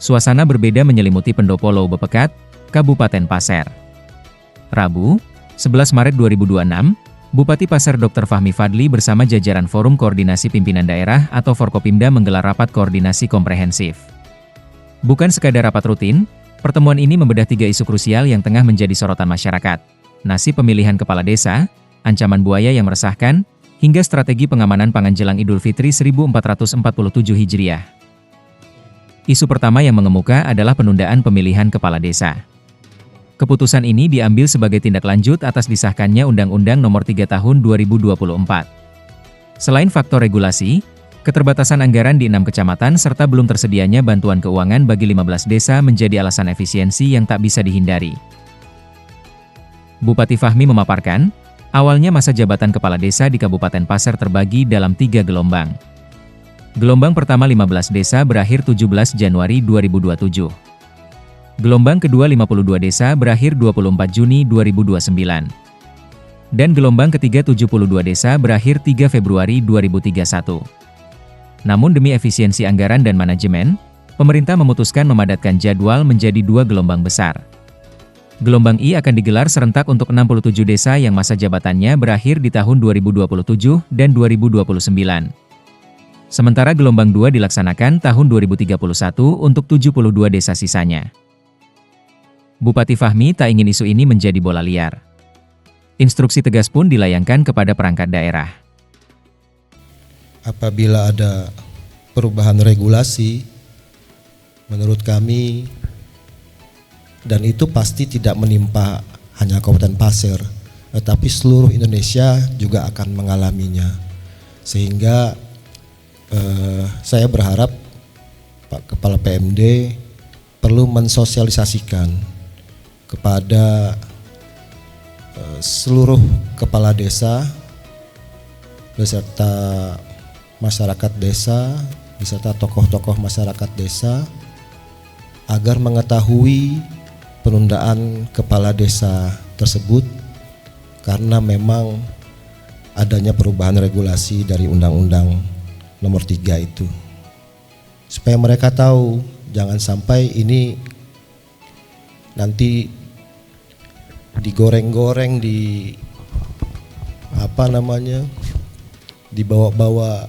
suasana berbeda menyelimuti Pendopo Lou Bepekat, Kabupaten Pasir. Rabu, 11 Maret 2026, Bupati Pasir Dr. Fahmi Fadli bersama jajaran Forum Koordinasi Pimpinan Daerah atau Forkopimda menggelar rapat koordinasi komprehensif. Bukan sekadar rapat rutin, pertemuan ini membedah 3 isu krusial yang tengah menjadi sorotan masyarakat. Nasib pemilihan kepala desa, ancaman buaya yang meresahkan, hingga strategi pengamanan pangan jelang Idul Fitri 1447 Hijriah. Isu pertama yang mengemuka adalah penundaan pemilihan kepala desa. Keputusan ini diambil sebagai tindak lanjut atas disahkannya Undang-Undang Nomor 3 Tahun 2024. Selain faktor regulasi, keterbatasan anggaran di 6 kecamatan serta belum tersedianya bantuan keuangan bagi 15 desa menjadi alasan efisiensi yang tak bisa dihindari. Bupati Fahmi memaparkan, awalnya masa jabatan kepala desa di Kabupaten Pasir terbagi dalam 3 gelombang. Gelombang pertama 15 desa berakhir 17 Januari 2027. Gelombang kedua 52 desa berakhir 24 Juni 2029. Dan gelombang ketiga 72 desa berakhir 3 Februari 2031. Namun demi efisiensi anggaran dan manajemen, pemerintah memutuskan memadatkan jadwal menjadi 2 gelombang besar. Gelombang I akan digelar serentak untuk 67 desa yang masa jabatannya berakhir di tahun 2027 dan 2029. Sementara gelombang 2 dilaksanakan tahun 2031 untuk 72 desa sisanya. Bupati Fahmi tak ingin isu ini menjadi bola liar. Instruksi tegas pun dilayangkan kepada perangkat daerah. Apabila ada perubahan regulasi, menurut kami, dan itu pasti tidak menimpa hanya Kabupaten Pasir, tetapi seluruh Indonesia juga akan mengalaminya. Sehingga saya berharap Pak Kepala PMD perlu mensosialisasikan kepada seluruh kepala desa beserta masyarakat desa, beserta tokoh-tokoh masyarakat desa agar mengetahui penundaan kepala desa tersebut karena memang adanya perubahan regulasi dari Undang-Undang Nomor 3 itu. Supaya mereka tahu, jangan sampai ini nanti digoreng-goreng dibawa-bawa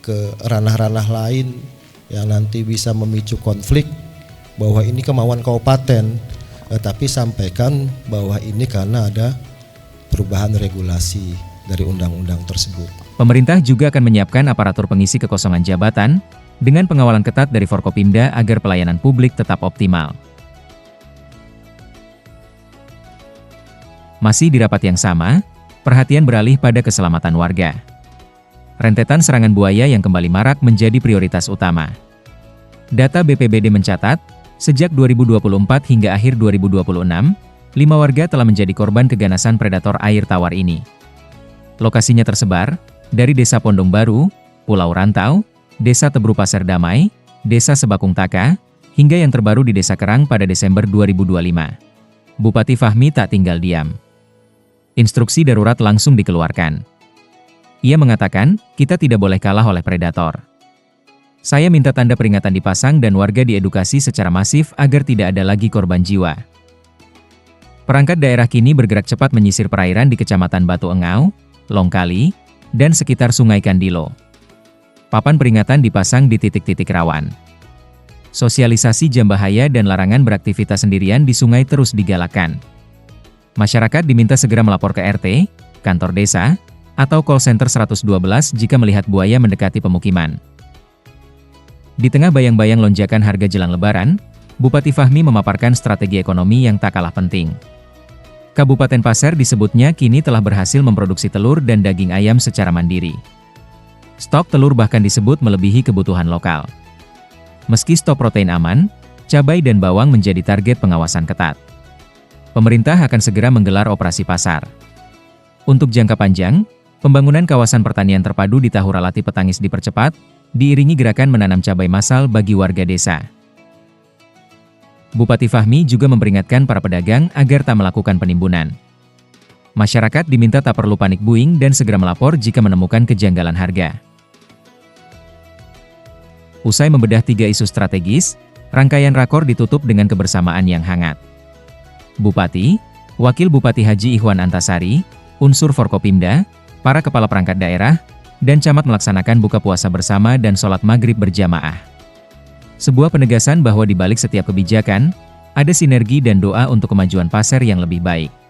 ke ranah-ranah lain yang nanti bisa memicu konflik bahwa ini kemauan kabupaten, tapi sampaikan bahwa ini karena ada perubahan regulasi dari undang-undang tersebut. Pemerintah juga akan menyiapkan aparatur pengisi kekosongan jabatan dengan pengawalan ketat dari Forkopimda agar pelayanan publik tetap optimal. Masih di rapat yang sama, perhatian beralih pada keselamatan warga. Rentetan serangan buaya yang kembali marak menjadi prioritas utama. Data BPBD mencatat, sejak 2024 hingga akhir 2026, 5 warga telah menjadi korban keganasan predator air tawar ini. Lokasinya tersebar dari Desa Pondong Baru, Pulau Rantau, Desa Tebru Pasir Damai, Desa Sebakung Taka, hingga yang terbaru di Desa Kerang pada Desember 2025. Bupati Fahmi tak tinggal diam. Instruksi darurat langsung dikeluarkan. Ia mengatakan, kita tidak boleh kalah oleh predator. Saya minta tanda peringatan dipasang dan warga diedukasi secara masif agar tidak ada lagi korban jiwa. Perangkat daerah kini bergerak cepat menyisir perairan di Kecamatan Batu Engau, Longkali, dan sekitar Sungai Kandilo. Papan peringatan dipasang di titik-titik rawan. Sosialisasi jam bahaya dan larangan beraktivitas sendirian di sungai terus digalakan. Masyarakat diminta segera melapor ke RT, kantor desa, atau call center 112 jika melihat buaya mendekati pemukiman. Di tengah bayang-bayang lonjakan harga jelang Lebaran, Bupati Fahmi memaparkan strategi ekonomi yang tak kalah penting. Kabupaten Pasir disebutnya kini telah berhasil memproduksi telur dan daging ayam secara mandiri. Stok telur bahkan disebut melebihi kebutuhan lokal. Meski stok protein aman, cabai dan bawang menjadi target pengawasan ketat. Pemerintah akan segera menggelar operasi pasar. Untuk jangka panjang, pembangunan kawasan pertanian terpadu di Tahuralati Petangis dipercepat, diiringi gerakan menanam cabai massal bagi warga desa. Bupati Fahmi juga memperingatkan para pedagang agar tak melakukan penimbunan. Masyarakat diminta tak perlu panik buying dan segera melapor jika menemukan kejanggalan harga. Usai membedah 3 isu strategis, Rangkaian rakor ditutup dengan kebersamaan yang hangat. Bupati, Wakil Bupati Haji Ikhwan Antasari, unsur Forkopimda, para kepala perangkat daerah, dan camat melaksanakan buka puasa bersama dan sholat maghrib berjamaah. Sebuah penegasan bahwa di balik setiap kebijakan, ada sinergi dan doa untuk kemajuan Pasir yang lebih baik.